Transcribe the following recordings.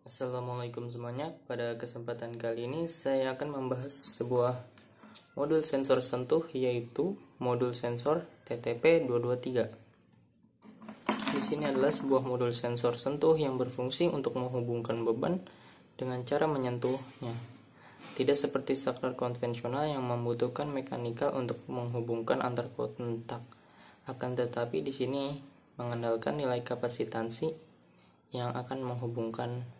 Assalamualaikum semuanya. Pada kesempatan kali ini saya akan membahas sebuah modul sensor sentuh, yaitu modul sensor TTP223. Di sini adalah sebuah modul sensor sentuh yang berfungsi untuk menghubungkan beban dengan cara menyentuhnya. Tidak seperti saklar konvensional yang membutuhkan mekanikal untuk menghubungkan antar kontak. Akan tetapi di sini mengandalkan nilai kapasitansi yang akan menghubungkan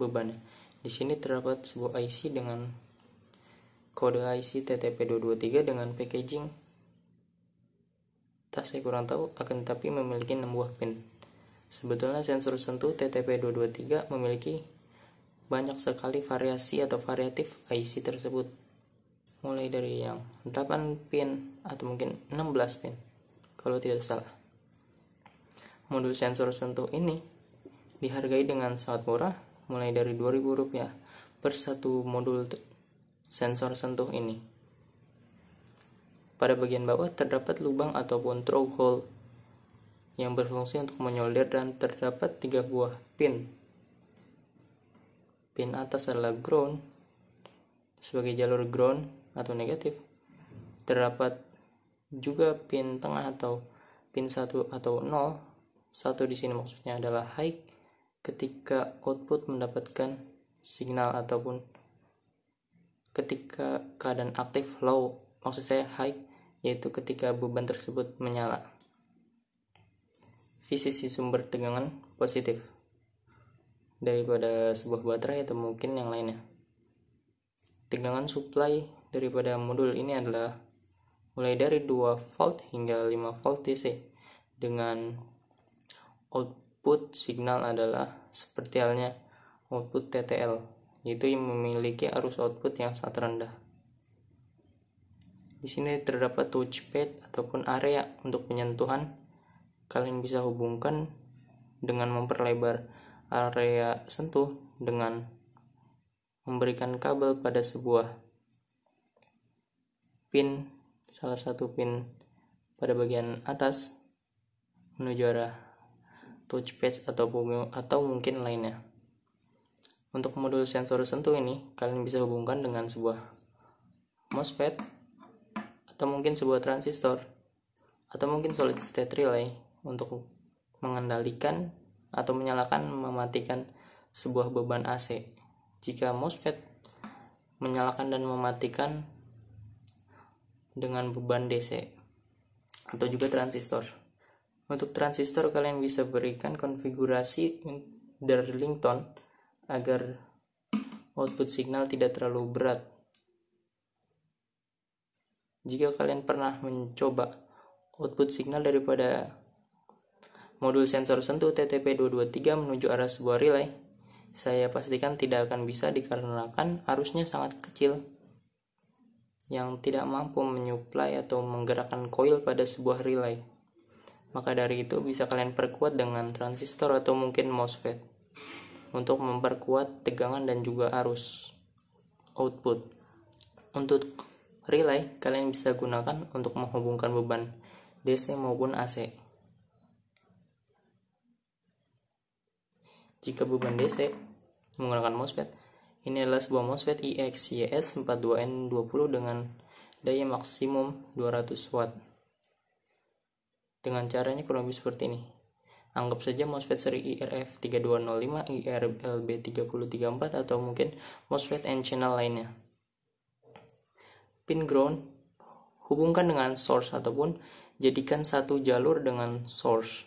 beban. Di sini terdapat sebuah IC dengan kode IC TTP223 dengan packaging saya kurang tahu, akan tetapi memiliki 6 buah pin. Sebetulnya sensor sentuh TTP223 memiliki banyak sekali variasi atau variatif IC tersebut, mulai dari yang 8 pin atau mungkin 16 pin kalau tidak salah. Modul sensor sentuh ini dihargai dengan sangat murah, mulai dari Rp2.000 per satu modul sensor sentuh ini. Pada bagian bawah terdapat lubang ataupun through hole yang berfungsi untuk menyolder dan terdapat 3 buah pin. Pin atas adalah ground sebagai jalur ground atau negatif. Terdapat juga pin tengah atau pin 1 atau 0. 1 di sini maksudnya adalah high ketika output mendapatkan signal, ataupun ketika keadaan aktif. Low maksud saya high, yaitu ketika beban tersebut menyala. VCC sumber tegangan positif daripada sebuah baterai atau mungkin yang lainnya. Tegangan supply daripada modul ini adalah mulai dari 2 volt hingga 5 volt DC, dengan output signal adalah seperti halnya output TTL, yaitu yang memiliki arus output yang sangat rendah. Di sini terdapat touchpad ataupun area untuk penyentuhan. Kalian bisa hubungkan dengan memperlebar area sentuh dengan memberikan kabel pada sebuah pin, salah satu pin pada bagian atas menuju arah touchpad atau mungkin lainnya. Untuk modul sensor sentuh ini kalian bisa hubungkan dengan sebuah MOSFET atau mungkin sebuah transistor atau mungkin solid state relay untuk mengendalikan atau menyalakan mematikan sebuah beban AC. Jika MOSFET menyalakan dan mematikan dengan beban DC, atau juga transistor. Untuk transistor kalian bisa berikan konfigurasi Darlington agar output signal tidak terlalu berat. Jika kalian pernah mencoba output signal daripada modul sensor sentuh TTP223 menuju arah sebuah relay, saya pastikan tidak akan bisa dikarenakan arusnya sangat kecil yang tidak mampu menyuplai atau menggerakkan coil pada sebuah relay. Maka dari itu bisa kalian perkuat dengan transistor atau mungkin MOSFET untuk memperkuat tegangan dan juga arus output. Untuk relay kalian bisa gunakan untuk menghubungkan beban DC maupun AC. Jika beban DC menggunakan MOSFET, ini adalah sebuah MOSFET IXYS42N20 dengan daya maksimum 200 watt. Dengan caranya kurang lebih seperti ini. Anggap saja MOSFET seri IRF3205, IRLB3034 atau mungkin MOSFET N-channel lainnya. Pin ground hubungkan dengan source ataupun jadikan satu jalur dengan source.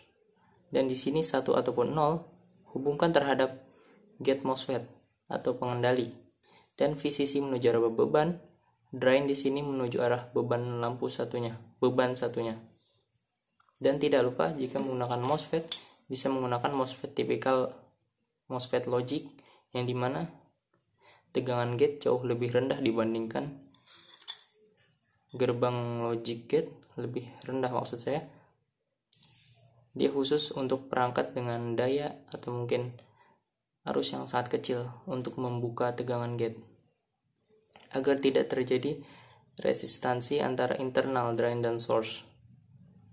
Dan di sini 1 ataupun 0 hubungkan terhadap gate MOSFET atau pengendali. Dan VCC menuju arah beban, drain di sini menuju arah beban lampu satunya, beban satunya. Dan tidak lupa jika menggunakan MOSFET, bisa menggunakan MOSFET tipikal MOSFET logic yang dimana tegangan gate jauh lebih rendah dibandingkan gerbang logic gate, lebih rendah maksud saya. Dia khusus untuk perangkat dengan daya atau mungkin arus yang sangat kecil untuk membuka tegangan gate agar tidak terjadi resistansi antara internal drain dan source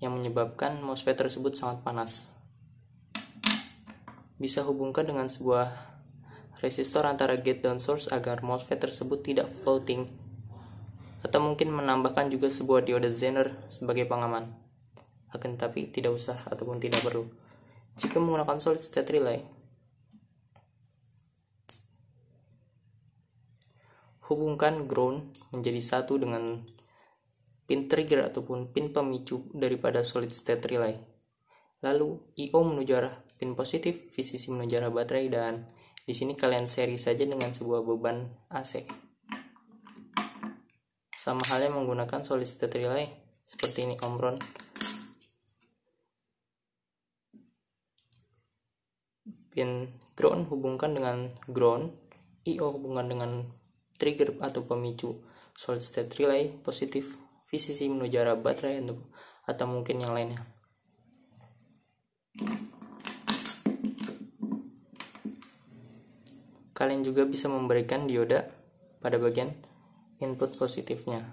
yang menyebabkan MOSFET tersebut sangat panas. Bisa hubungkan dengan sebuah resistor antara gate dan source agar MOSFET tersebut tidak floating, atau mungkin menambahkan juga sebuah diode Zener sebagai pengaman. Akan tetapi tidak usah ataupun tidak perlu jika menggunakan solid state relay. Hubungkan ground menjadi satu dengan pin trigger ataupun pin pemicu daripada solid state relay. Lalu IO menuju arah pin positif, VCC menuju arah baterai, dan di sini kalian seri saja dengan sebuah beban AC. Sama halnya menggunakan solid state relay seperti ini Omron. Pin ground hubungkan dengan ground, IO hubungkan dengan trigger atau pemicu solid state relay positif, VCC menuju arah baterai atau mungkin yang lainnya. Kalian juga bisa memberikan dioda pada bagian input positifnya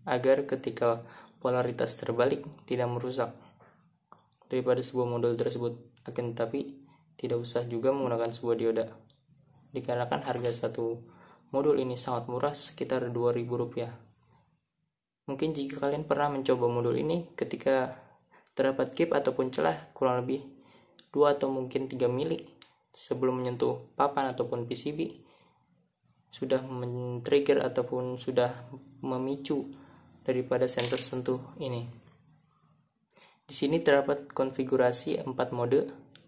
agar ketika polaritas terbalik tidak merusak daripada sebuah modul tersebut. Akan tetapi tidak usah juga menggunakan sebuah dioda dikarenakan harga satu modul ini sangat murah, sekitar Rp2.000. Mungkin jika kalian pernah mencoba modul ini, ketika terdapat gap ataupun celah kurang lebih 2 atau mungkin 3 mili sebelum menyentuh papan ataupun PCB, sudah men-trigger ataupun sudah memicu daripada sensor sentuh ini. Di sini terdapat konfigurasi 4 mode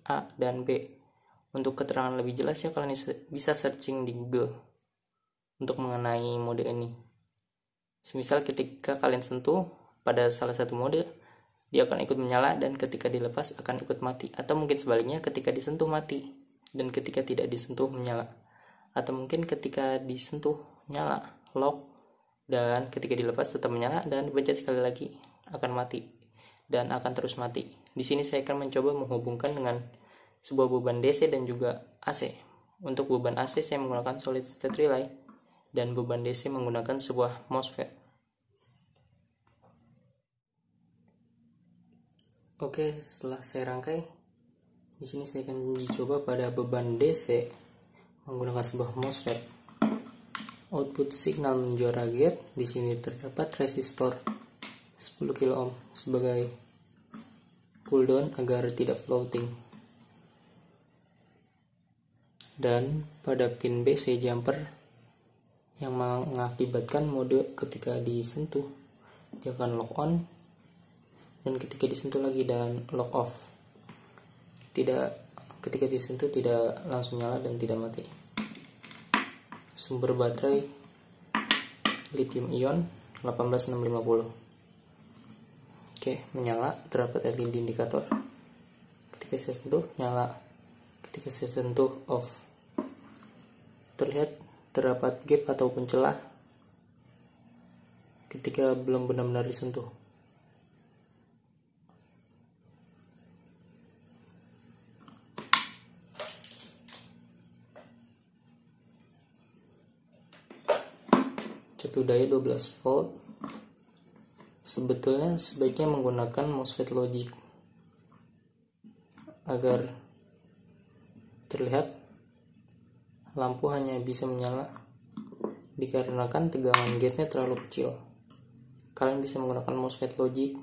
A dan B. Untuk keterangan lebih jelasnya kalian bisa searching di Google untuk mengenai mode ini. Semisal ketika kalian sentuh pada salah satu mode, dia akan ikut menyala dan ketika dilepas akan ikut mati, atau mungkin sebaliknya ketika disentuh mati dan ketika tidak disentuh menyala, atau mungkin ketika disentuh nyala lock dan ketika dilepas tetap menyala dan dipencet sekali lagi akan mati dan akan terus mati. Di sini saya akan mencoba menghubungkan dengan sebuah beban DC dan juga AC. Untuk beban AC saya menggunakan solid state relay dan beban DC menggunakan sebuah MOSFET. Oke, setelah saya rangkai, di sini saya akan uji coba pada beban DC menggunakan sebuah MOSFET. Output signal menuju arah gate. Di sini terdapat resistor 10 kilo ohm sebagai pull down agar tidak floating. Dan pada pin BC jumper yang mengakibatkan mode ketika disentuh dia akan lock on dan ketika disentuh lagi dan lock off. Ketika disentuh tidak langsung nyala dan tidak mati. Sumber baterai lithium ion 18650. Oke, menyala, terdapat LED indikator. Ketika saya sentuh nyala, ketika saya sentuh off. Terlihat terdapat gap ataupun celah ketika belum benar-benar disentuh. Satu daya 12 volt. Sebetulnya sebaiknya menggunakan MOSFET logic agar terlihat lampu hanya bisa menyala dikarenakan tegangan gate-nya terlalu kecil. Kalian bisa menggunakan MOSFET logic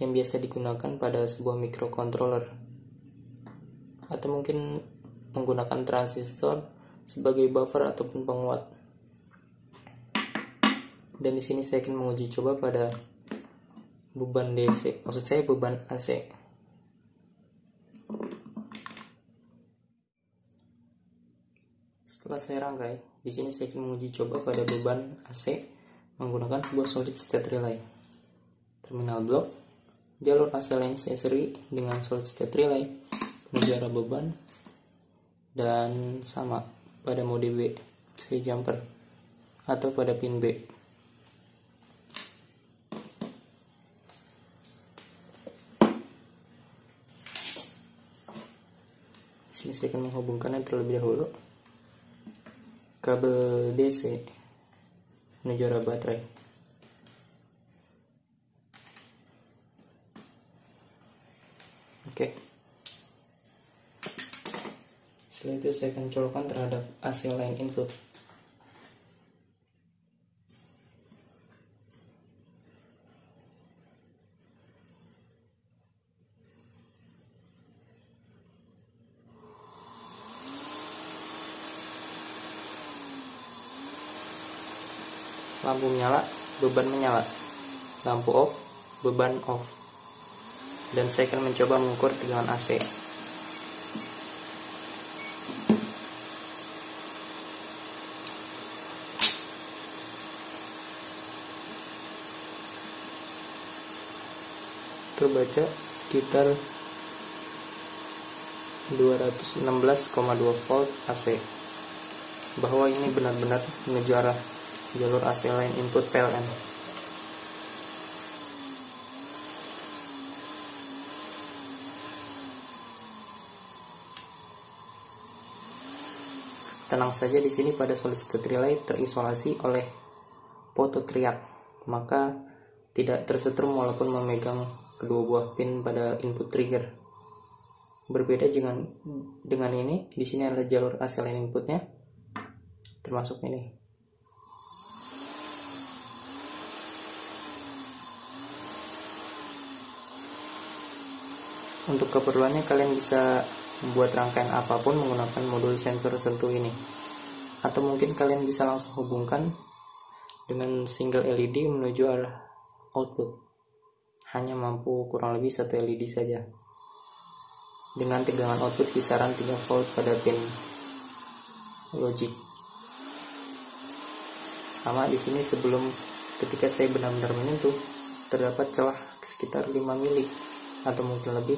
yang biasa digunakan pada sebuah microcontroller, atau mungkin menggunakan transistor sebagai buffer ataupun penguat. Dan di sini saya akan menguji coba pada beban DC, maksud saya beban AC. Setelah saya rangkai, di sini saya akan menguji coba pada beban AC menggunakan sebuah solid state relay. Terminal blok, jalur AC line saya seri dengan solid state relay menuju arah beban, dan sama pada mode B, saya jumper atau pada pin B. Di sini saya akan menghubungkannya terlebih dahulu. Kabel DC menuju arah baterai. Oke. Setelah itu saya akan colokkan terhadap AC line input. Lampu menyala, beban menyala. Lampu off, beban off. Dan saya akan mencoba mengukur tegangan AC. Terbaca sekitar 216,2 volt AC, bahwa ini benar-benar menuju arah jalur AC line input PLN. Tenang saja, di sini pada solid state relay terisolasi oleh phototriac, maka tidak tersetrum walaupun memegang kedua buah pin pada input trigger. Berbeda dengan ini, di sini adalah jalur AC line inputnya, termasuk ini. Untuk keperluannya kalian bisa membuat rangkaian apapun menggunakan modul sensor sentuh ini, atau mungkin kalian bisa langsung hubungkan dengan single LED menuju arah output. Hanya mampu kurang lebih 1 LED saja, dengan tegangan output kisaran 3 volt pada pin logic. Sama di sini, sebelum ketika saya benar-benar menyentuh, terdapat celah sekitar 5 mili atau mungkin lebih,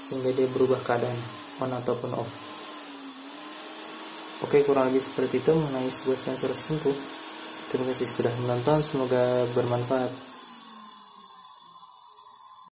hingga dia berubah keadaan on ataupun off. Oke, kurang lebih seperti itu mengenai sebuah sensor sentuh. Terima kasih sudah menonton, semoga bermanfaat.